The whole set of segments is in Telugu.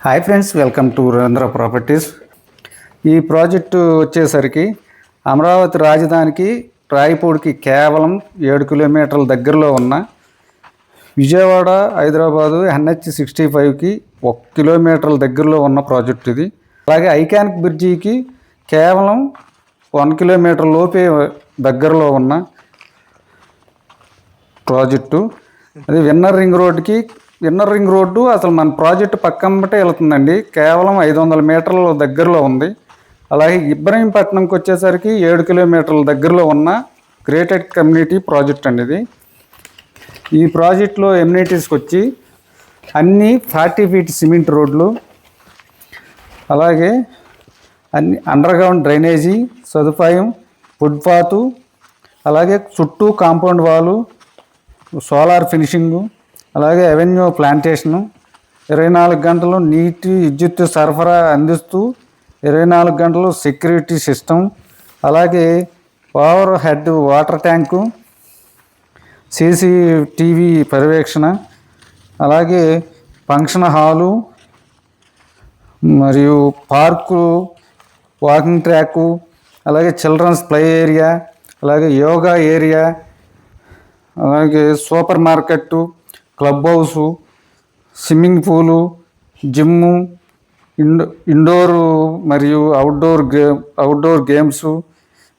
Hi friends, welcome to Ravindra properties. ఈ ప్రాజెక్టు వచ్చేసరికి అమరావతి రాజధానికి రాయపూడికి కేవలం 7 కిలోమీటర్ల దగ్గరలో ఉన్న విజయవాడ హైదరాబాదు NH65కి 1 కిలోమీటర్ల దగ్గరలో ఉన్న ప్రాజెక్ట్ ఇది. అలాగే ఐకానిక్ బ్రిడ్జికి కేవలం 1 కిలోమీటర్ లోపే దగ్గరలో ఉన్న ప్రాజెక్టు. అది విన్నర్ రింగ్ రోడ్డు అసలు మన ప్రాజెక్టు పక్కమ్మటే వెళ్తుందండి. కేవలం 500 మీటర్ల దగ్గరలో ఉంది. అలాగే ఇబ్రహీంపట్నంకి వచ్చేసరికి 7 కిలోమీటర్ల దగ్గరలో ఉన్న గ్రేటెడ్ కమ్యూనిటీ ప్రాజెక్ట్ అండి ఇది. ఈ ప్రాజెక్టులో ఎమ్యూనిటీస్కి వచ్చి అన్నీ 40 ఫీట్ సిమెంట్ రోడ్లు, అలాగే అన్ని అండర్గ్రౌండ్ డ్రైనేజీ సదుపాయం, ఫుట్పాత్, అలాగే చుట్టూ కాంపౌండ్ వాలు, సోలార్ ఫినిషింగు, అలాగే అవెన్యూ ప్లాంటేషను, 24 గంటలు నీటి విద్యుత్ సరఫరా అందిస్తూ 24 గంటలు సెక్యూరిటీ సిస్టమ్, అలాగే over head water tank, CCTV పర్యవేక్షణ, అలాగే ఫంక్షన్ హాలు మరియు పార్కు, వాకింగ్ ట్రాకు, అలాగే చిల్డ్రన్స్ ప్లే ఏరియా, అలాగే యోగా ఏరియా, అలాగే super market, club house, swimming pool, gym, Indore మరియు అవుట్డోర్ గేమ్స్,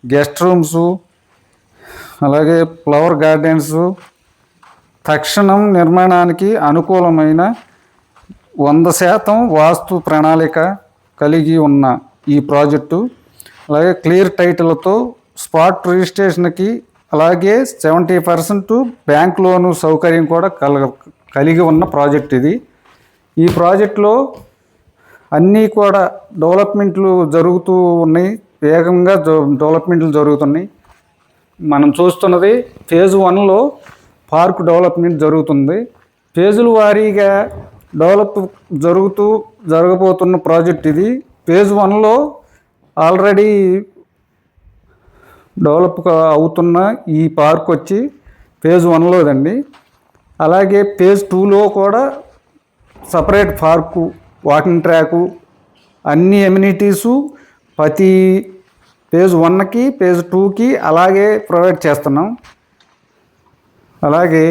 గెస్ట్ రూమ్సు, అలాగే ఫ్లవర్ గార్డెన్సు, తక్షణం నిర్మాణానికి అనుకూలమైన 100% వాస్తు ప్రణాళిక కలిగి ఉన్న ఈ ప్రాజెక్టు, అలాగే క్లియర్ టైటిల్తో స్పాట్ రిజిస్ట్రేషన్కి, అలాగే 70% బ్యాంక్ లోను సౌకర్యం కూడా కలిగి ఉన్న ప్రాజెక్ట్ ఇది. ఈ ప్రాజెక్టులో అన్నీ కూడా డెవలప్మెంట్లు జరుగుతూ ఉన్నాయి, వేగంగా డెవలప్మెంట్లు జరుగుతున్నాయి. మనం చూస్తున్నది ఫేజ్ 1లో పార్క్ డెవలప్మెంట్ జరుగుతుంది. ఫేజుల వారీగా జరగబోతున్న ప్రాజెక్ట్ ఇది. ఫేజ్ 1లో ఆల్రెడీ డెవలప్ అవుతున్న ఈ పార్క్ వచ్చి ఫేజ్ 1లోదండి. అలాగే ఫేజ్ 2లో కూడా సపరేట్ పార్కు, వాకింగ్ ట్రాకు, అన్ని ఎమ్యూనిటీసు ప్రతి ఫేజ్ 1కి ఫేజ్ 2కి అలాగే ప్రొవైడ్ చేస్తున్నాం. అలాగే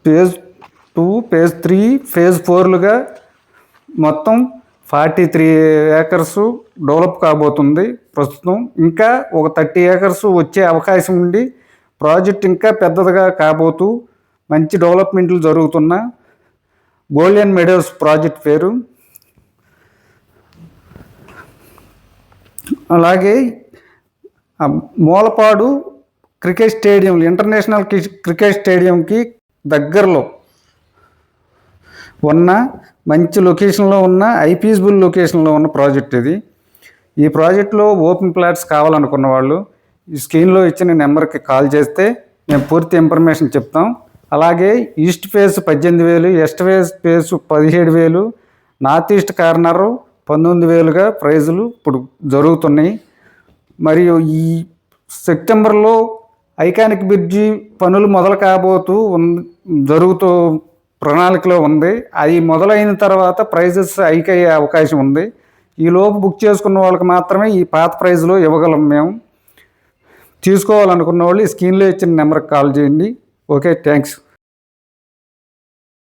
ఫేజ్ 2, ఫేజ్ 3, ఫేజ్ 4లుగా మొత్తం 43 ఏకర్సు డెవలప్ కాబోతుంది. ప్రస్తుతం ఇంకా ఒక 30 ఏకర్సు వచ్చే అవకాశం ఉండి ప్రాజెక్ట్ ఇంకా పెద్దదిగా కాబోతూ మంచి డెవలప్మెంట్లు జరుగుతున్న గోల్డెన్ మెడోస్ ప్రాజెక్ట్ పేరు. అలాగే Mulapadu cricket stadium, international cricket స్టేడియంకి దగ్గరలో ఉన్న మంచి లొకేషన్లో ఉన్న ఐపీజబుల్ లొకేషన్లో ఉన్న ప్రాజెక్ట్ ఇది. ఈ ప్రాజెక్టులో ఓపెన్ ప్లాట్స్ కావాలనుకున్న వాళ్ళు ఈ స్క్రీన్లో ఇచ్చిన నెంబర్కి కాల్ చేస్తే మేము పూర్తి ఇన్ఫర్మేషన్ చెప్తాం. అలాగే east face 18,000, west face 17,000, north east corner 19,000గా ప్రైజులు ఇప్పుడు జరుగుతున్నాయి. మరియు ఈ సెప్టెంబర్లో ఐకానిక్ బ్రిడ్జి పనులు మొదలు జరుగుతూ ప్రణాళికలో ఉంది. అది మొదలైన తర్వాత ప్రైజెస్ హైక్ అయ్యే అవకాశం ఉంది. ఈలోపు బుక్ చేసుకున్న వాళ్ళకి మాత్రమే ఈ పాత ప్రైజ్లో ఇవ్వగలం. మేము తీసుకోవాలనుకున్న వాళ్ళు ఈ స్క్రీన్లో ఇచ్చిన నెంబర్కి కాల్ చేయండి. Okay, thanks.